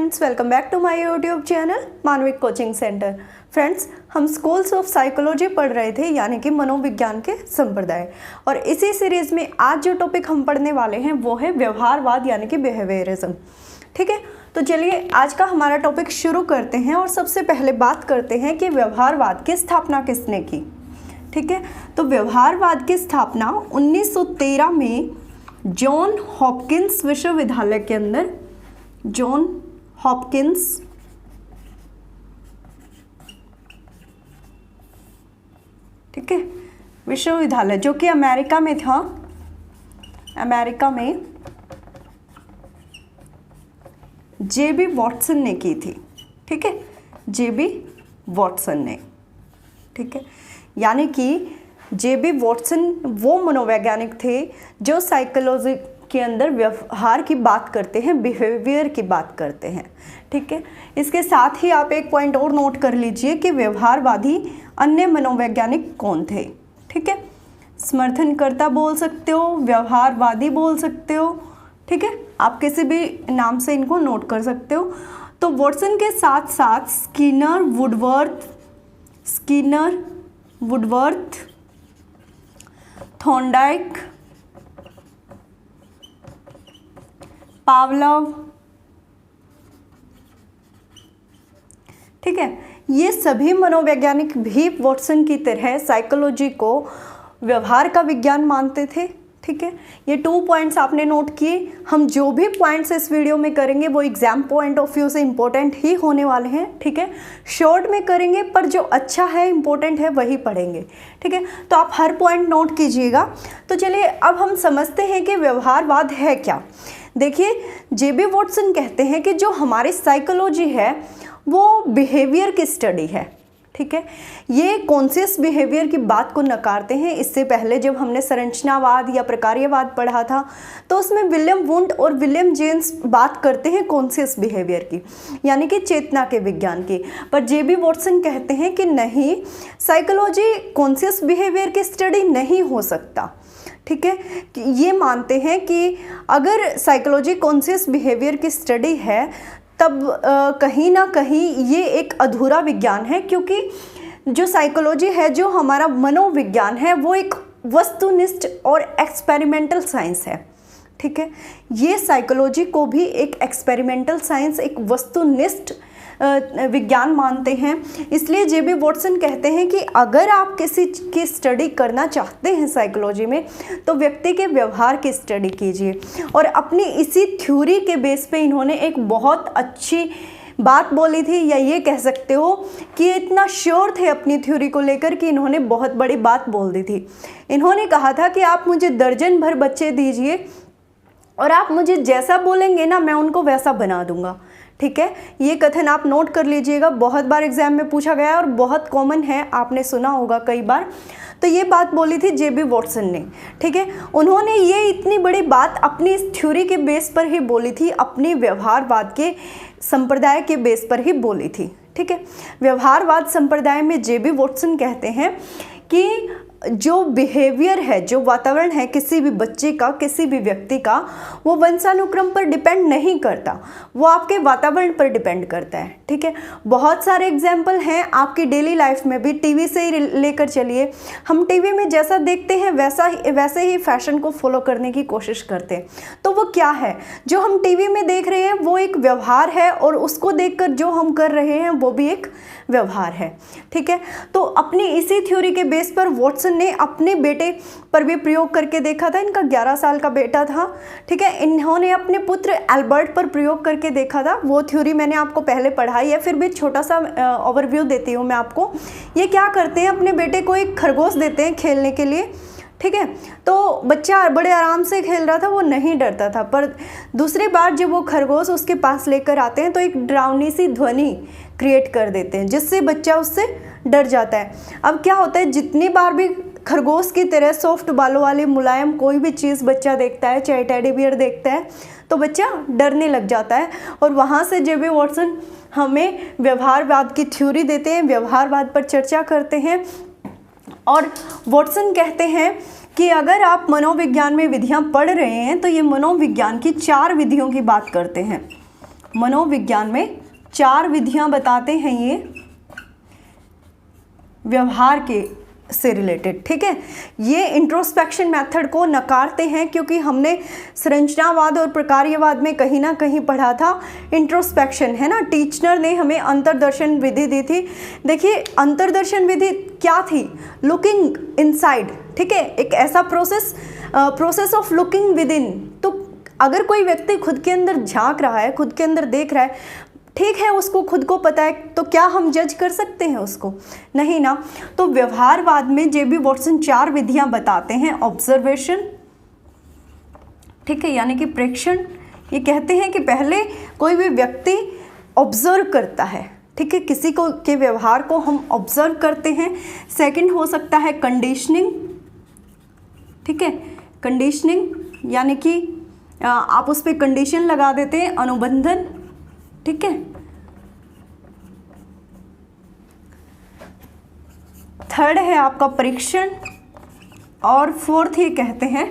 Friends, welcome back to my YouTube channel Manavik coaching centre. Friends, हम schools of psychology पढ़ रहे थे, यानी कि मनोविज्ञान के संप्रदाय। और इसी सीरीज़ में आज जो टॉपिक हम पढ़ने वाले हैं वो है व्यवहारवाद, यानी कि बिहेवियरिज्म। ठीक है, तो चलिए आज का हमारा टॉपिक शुरू करते हैं। और सबसे पहले बात करते हैं कि व्यवहारवाद की स्थापना किसने की। ठीक है, तो व्यवहारवाद की स्थापना 1913 में जॉन हॉपकिंस विश्वविद्यालय के अंदर, जॉन हॉपकिंस ठीक है विश्वविद्यालय, जो कि अमेरिका में था, अमेरिका में जेबी वॉटसन ने की थी। ठीक है, जेबी वॉटसन ने। ठीक है, यानी कि जेबी वॉटसन वो मनोवैज्ञानिक थे जो साइकोलॉजी के अंदर व्यवहार की बात करते हैं, बिहेवियर की बात करते हैं। ठीक है, इसके साथ ही आप एक पॉइंट और नोट कर लीजिए कि व्यवहारवादी अन्य मनोवैज्ञानिक कौन थे। ठीक है, समर्थनकर्ता बोल सकते हो, व्यवहारवादी बोल सकते हो। ठीक है, आप किसी भी नाम से इनको नोट कर सकते हो। तो वॉटसन के साथ साथ स्किनर, वुडवर्थ, थॉर्नडाइक, पावलोव, ठीक है, ये सभी मनोवैज्ञानिक भी वॉटसन की तरह साइकोलॉजी को व्यवहार का विज्ञान मानते थे। ठीक है, ये 2 पॉइंट्स आपने नोट किए। हम जो भी पॉइंट्स इस वीडियो में करेंगे वो एग्जाम पॉइंट ऑफ व्यू से इम्पोर्टेंट ही होने वाले हैं। ठीक है, शॉर्ट में करेंगे पर जो अच्छा है, इम्पोर्टेंट है, वही पढ़ेंगे। ठीक है, तो आप हर पॉइंट नोट कीजिएगा। तो चलिए अब हम समझते हैं कि व्यवहारवाद है क्या। देखिए, जेबी वॉटसन कहते हैं कि जो हमारी साइकोलॉजी है वो बिहेवियर की स्टडी है। ठीक है, ये कॉन्शियस बिहेवियर की बात को नकारते हैं। इससे पहले जब हमने संरचनावाद या प्रकार्यवाद पढ़ा था तो उसमें विलियम वुंड और विलियम जेम्स बात करते हैं कॉन्शियस बिहेवियर की, यानी कि चेतना के विज्ञान की। पर जेबी वॉटसन कहते हैं कि नहीं, साइकोलॉजी कॉन्शियस बिहेवियर की स्टडी नहीं हो सकता। ठीक है, ये मानते हैं कि अगर साइकोलॉजी कॉन्शियस बिहेवियर की स्टडी है तब कहीं ना कहीं ये एक अधूरा विज्ञान है, क्योंकि जो साइकोलॉजी है, जो हमारा मनोविज्ञान है, वो एक वस्तुनिष्ठ और एक्सपेरिमेंटल साइंस है। ठीक है, ये साइकोलॉजी को भी एक एक्सपेरिमेंटल साइंस, एक वस्तुनिष्ठ विज्ञान मानते हैं। इसलिए जेबी वॉटसन कहते हैं कि अगर आप किसी की स्टडी करना चाहते हैं साइकोलॉजी में तो व्यक्ति के व्यवहार की स्टडी कीजिए। और अपनी इसी थ्योरी के बेस पे इन्होंने एक बहुत अच्छी बात बोली थी, या ये कह सकते हो कि इतना श्योर थे अपनी थ्योरी को लेकर कि इन्होंने बहुत बड़ी बात बोल दी थी। इन्होंने कहा था कि आप मुझे दर्जन भर बच्चे दीजिए और आप मुझे जैसा बोलेंगे ना, मैं उनको वैसा बना दूंगा। ठीक है, ये कथन आप नोट कर लीजिएगा, बहुत बार एग्जाम में पूछा गया है और बहुत कॉमन है, आपने सुना होगा कई बार। तो ये बात बोली थी जेबी वॉटसन ने। ठीक है, उन्होंने ये इतनी बड़ी बात अपनी इस थ्योरी के बेस पर ही बोली थी, अपनी व्यवहारवाद के संप्रदाय के बेस पर ही बोली थी। ठीक है, व्यवहारवाद संप्रदाय में जेबी वॉटसन कहते हैं कि जो बिहेवियर है, जो वातावरण है किसी भी बच्चे का, किसी भी व्यक्ति का, वो वंशानुक्रम पर डिपेंड नहीं करता, वो आपके वातावरण पर डिपेंड करता है। ठीक है, बहुत सारे एग्जाम्पल हैं आपकी डेली लाइफ में भी। टीवी से ही लेकर चलिए, हम टीवी में जैसा देखते हैं वैसे ही फैशन को फॉलो करने की कोशिश करते हैं। तो वो क्या है, जो हम टीवी में देख रहे हैं वो एक व्यवहार है, और उसको देखकर जो हम कर रहे हैं वो भी एक व्यवहार है। ठीक है, तो अपनी इसी थ्योरी के बेस पर वॉटसन ने अपने बेटे पर भी प्रयोग करके देखा था। इनका 11 साल का बेटा था। ठीक है, इन्होंने अपने पुत्र एल्बर्ट पर प्रयोग करके देखा था। वो थ्योरी मैंने आपको पहले पढ़ाई है, फिर भी छोटा सा ओवरव्यू देती हूँ मैं आपको। ये क्या करते हैं, अपने बेटे को एक खरगोश देते हैं खेलने के लिए। ठीक है, तो बच्चा बड़े आराम से खेल रहा था, वो नहीं डरता था। पर दूसरी बार जब वो खरगोश उसके पास लेकर आते हैं तो एक डरावनी सी ध्वनि क्रिएट कर देते हैं, जिससे बच्चा उससे डर जाता है। अब क्या होता है, जितनी बार भी खरगोश की तरह सॉफ्ट बालों वाली मुलायम कोई भी चीज़ बच्चा देखता है, चाहे टेडी बियर देखता है, तो बच्चा डरने लग जाता है। और वहाँ से जेबी वॉटसन हमें व्यवहारवाद की थ्योरी देते हैं, व्यवहारवाद पर चर्चा करते हैं। और वॉटसन कहते हैं कि अगर आप मनोविज्ञान में विधियां पढ़ रहे हैं तो ये मनोविज्ञान की 4 विधियों की बात करते हैं। मनोविज्ञान में 4 विधियां बताते हैं ये व्यवहार के से रिलेटेड, ठीक है। ये इंट्रोस्पेक्शन मेथड को नकारते हैं क्योंकि हमने संरचनावाद और प्रकार्यवाद में कहीं ना कहीं पढ़ा था इंट्रोस्पेक्शन, है ना। टीचर ने हमें अंतर्दर्शन विधि दी थी। देखिए अंतर्दर्शन विधि क्या थी? लुकिंग इनसाइड, ठीक है, एक ऐसा process of looking with in. तो अगर कोई व्यक्ति खुद के अंदर झांक रहा है, खुद के अंदर देख रहा है, ठीक है, उसको खुद को पता है, तो क्या हम जज कर सकते हैं उसको? नहीं ना। तो व्यवहारवाद में जेबी वॉटसन 4 विधियां बताते हैं। ऑब्जर्वेशन, ठीक है, यानी कि प्रेक्षण। ये कहते हैं कि पहले कोई भी व्यक्ति ऑब्जर्व करता है, ठीक है, किसी को के व्यवहार को हम ऑब्जर्व करते हैं। सेकंड हो सकता है कंडीशनिंग, ठीक है, कंडीशनिंग यानी कि आप उस पर कंडीशन लगा देते हैं, अनुबंधन, ठीक है। थर्ड है आपका परीक्षण, और फोर्थ ये कहते हैं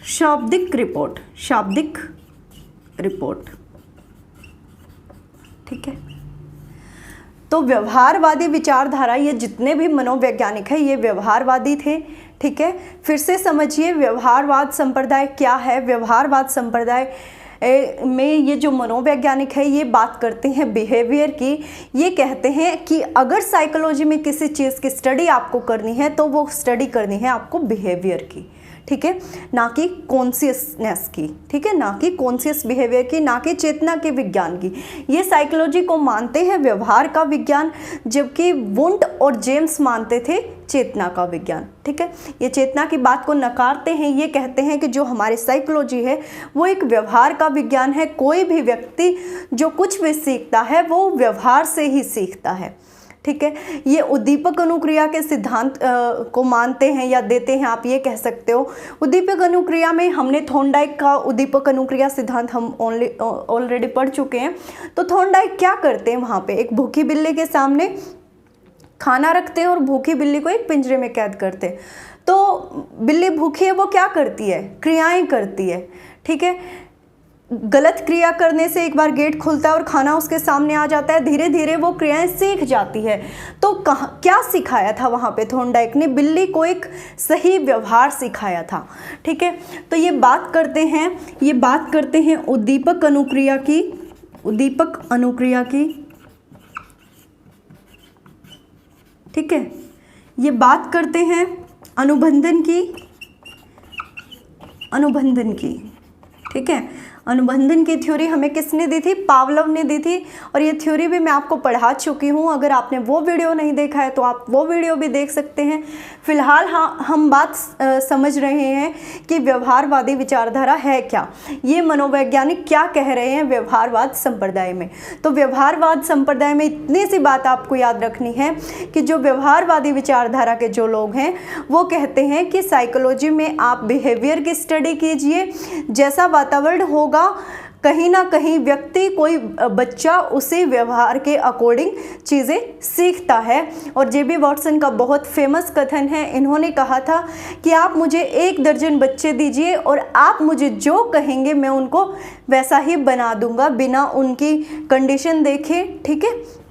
शाब्दिक रिपोर्ट, शाब्दिक रिपोर्ट, ठीक है। तो व्यवहारवादी विचारधारा, ये जितने भी मनोवैज्ञानिक हैं ये व्यवहारवादी थे, ठीक है। फिर से समझिए व्यवहारवाद संप्रदाय क्या है। व्यवहारवाद संप्रदाय में ये जो मनोवैज्ञानिक है ये बात करते हैं बिहेवियर की। ये कहते हैं कि अगर साइकोलॉजी में किसी चीज़ की स्टडी आपको करनी है तो वो स्टडी करनी है आपको बिहेवियर की, ठीक है, ना कि कॉन्शियसनेस की, ठीक है, ना कि कॉन्शियस बिहेवियर की, ना कि चेतना के विज्ञान की। ये साइकोलॉजी को मानते हैं व्यवहार का विज्ञान, जबकि वुंट और जेम्स मानते थे चेतना का विज्ञान, ठीक है। ये चेतना की बात को नकारते हैं। ये कहते हैं कि जो हमारी साइकोलॉजी है वो एक व्यवहार का विज्ञान है। कोई भी व्यक्ति जो कुछ भी सीखता है वो व्यवहार से ही सीखता है, ठीक है। ये उद्दीपक अनुक्रिया के सिद्धांत को मानते हैं या देते हैं, आप ये कह सकते हो। उद्दीपक अनुक्रिया में हमने थॉर्नडाइक का उद्दीपक अनुक्रिया सिद्धांत हम ऑलरेडी पढ़ चुके हैं। तो थॉर्नडाइक क्या करते हैं, वहाँ पे एक भूखी बिल्ली के सामने खाना रखते हैं और भूखी बिल्ली को एक पिंजरे में कैद करते हैं। तो बिल्ली भूखी है, वो क्या करती है? क्रियाएं करती है, ठीक है। गलत क्रिया करने से एक बार गेट खुलता है और खाना उसके सामने आ जाता है, धीरे धीरे वो क्रियाएं सीख जाती है। तो क्या सिखाया था वहाँ पे थॉर्नडाइक ने? बिल्ली को एक सही व्यवहार सिखाया था, ठीक है। तो ये बात करते हैं उद्दीपक अनुक्रिया की, उद्दीपक अनुक्रिया की, ठीक है। ये बात करते हैं अनुबंधन की, ठीक है। अनुबंधन की थ्योरी हमें किसने दी थी? पावलोव ने दी थी। और ये थ्योरी भी मैं आपको पढ़ा चुकी हूँ। अगर आपने वो वीडियो नहीं देखा है तो आप वो वीडियो भी देख सकते हैं। फिलहाल हम बात समझ रहे हैं कि व्यवहारवादी विचारधारा है क्या, ये मनोवैज्ञानिक क्या कह रहे हैं व्यवहारवाद संप्रदाय में। तो व्यवहारवाद संप्रदाय में इतनी सी बात आपको याद रखनी है कि जो व्यवहारवादी विचारधारा के जो लोग हैं वो कहते हैं कि साइकोलॉजी में आप बिहेवियर की स्टडी कीजिए, जैसा वातावरण होगा कहीं ना कहीं व्यक्ति, कोई बच्चा उसी व्यवहार के अकॉर्डिंग चीज़ें सीखता है। और जेबी वॉटसन का बहुत फेमस कथन है, इन्होंने कहा था कि आप मुझे 1 दर्जन बच्चे दीजिए और आप मुझे जो कहेंगे मैं उनको वैसा ही बना दूंगा, बिना उनकी कंडीशन देखे, ठीक है,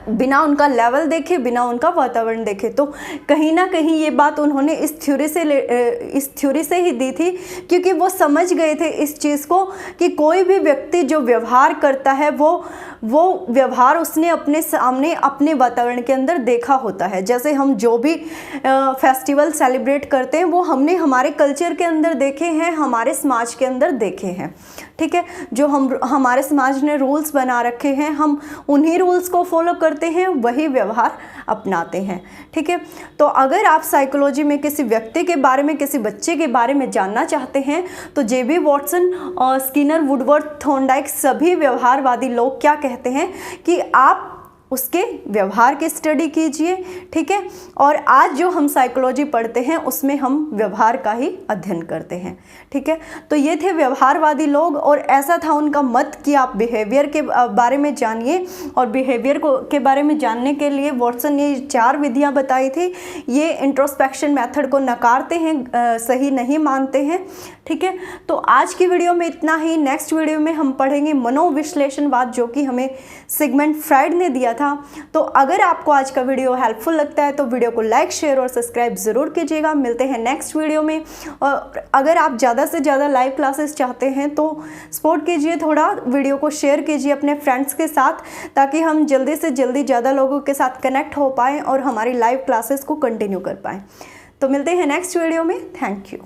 बिना उनका लेवल देखे, बिना उनका वातावरण देखे। तो कहीं ना कहीं ये बात उन्होंने इस थ्योरी से ही दी थी, क्योंकि वो समझ गए थे इस चीज़ को कि कोई भी व्यक्ति जो व्यवहार करता है वो व्यवहार उसने अपने सामने अपने वातावरण के अंदर देखा होता है। जैसे हम जो भी फेस्टिवल सेलिब्रेट करते हैं वो हमने हमारे कल्चर के अंदर देखे हैं, हमारे समाज के अंदर देखे हैं, ठीक है। जो हमारे समाज ने रूल्स बना रखे हैं, हम उन्हीं रूल्स को फॉलो करते हैं, वही व्यवहार अपनाते हैं, ठीक है। तो अगर आप साइकोलॉजी में किसी व्यक्ति के बारे में, किसी बच्चे के बारे में जानना चाहते हैं तो जेबी वॉटसन और स्किनर, वुडवर्थ, थॉर्नडाइक सभी व्यवहारवादी लोग क्या कहते हैं कि आप उसके व्यवहार की स्टडी कीजिए, ठीक है। और आज जो हम साइकोलॉजी पढ़ते हैं उसमें हम व्यवहार का ही अध्ययन करते हैं, ठीक है। तो ये थे व्यवहारवादी लोग और ऐसा था उनका मत कि आप बिहेवियर के बारे में जानिए। और बिहेवियर के बारे में जानने के लिए वॉटसन ने 4 विधियां बताई थी। ये इंट्रोस्पेक्शन मेथड को नकारते हैं, सही नहीं मानते हैं, ठीक है। तो आज की वीडियो में इतना ही। नेक्स्ट वीडियो में हम पढ़ेंगे मनोविश्लेषणवाद, जो कि हमें सिगमंड फ्राइड ने दिया था। तो अगर आपको आज का वीडियो हेल्पफुल लगता है तो वीडियो को लाइक, शेयर और सब्सक्राइब ज़रूर कीजिएगा। मिलते हैं नेक्स्ट वीडियो में। और अगर आप ज़्यादा से ज़्यादा लाइव क्लासेस चाहते हैं तो सपोर्ट कीजिए, थोड़ा वीडियो को शेयर कीजिए अपने फ्रेंड्स के साथ, ताकि हम जल्दी से जल्दी ज़्यादा लोगों के साथ कनेक्ट हो पाएँ और हमारी लाइव क्लासेस को कंटिन्यू कर पाएँ। तो मिलते हैं नेक्स्ट वीडियो में। Thank you.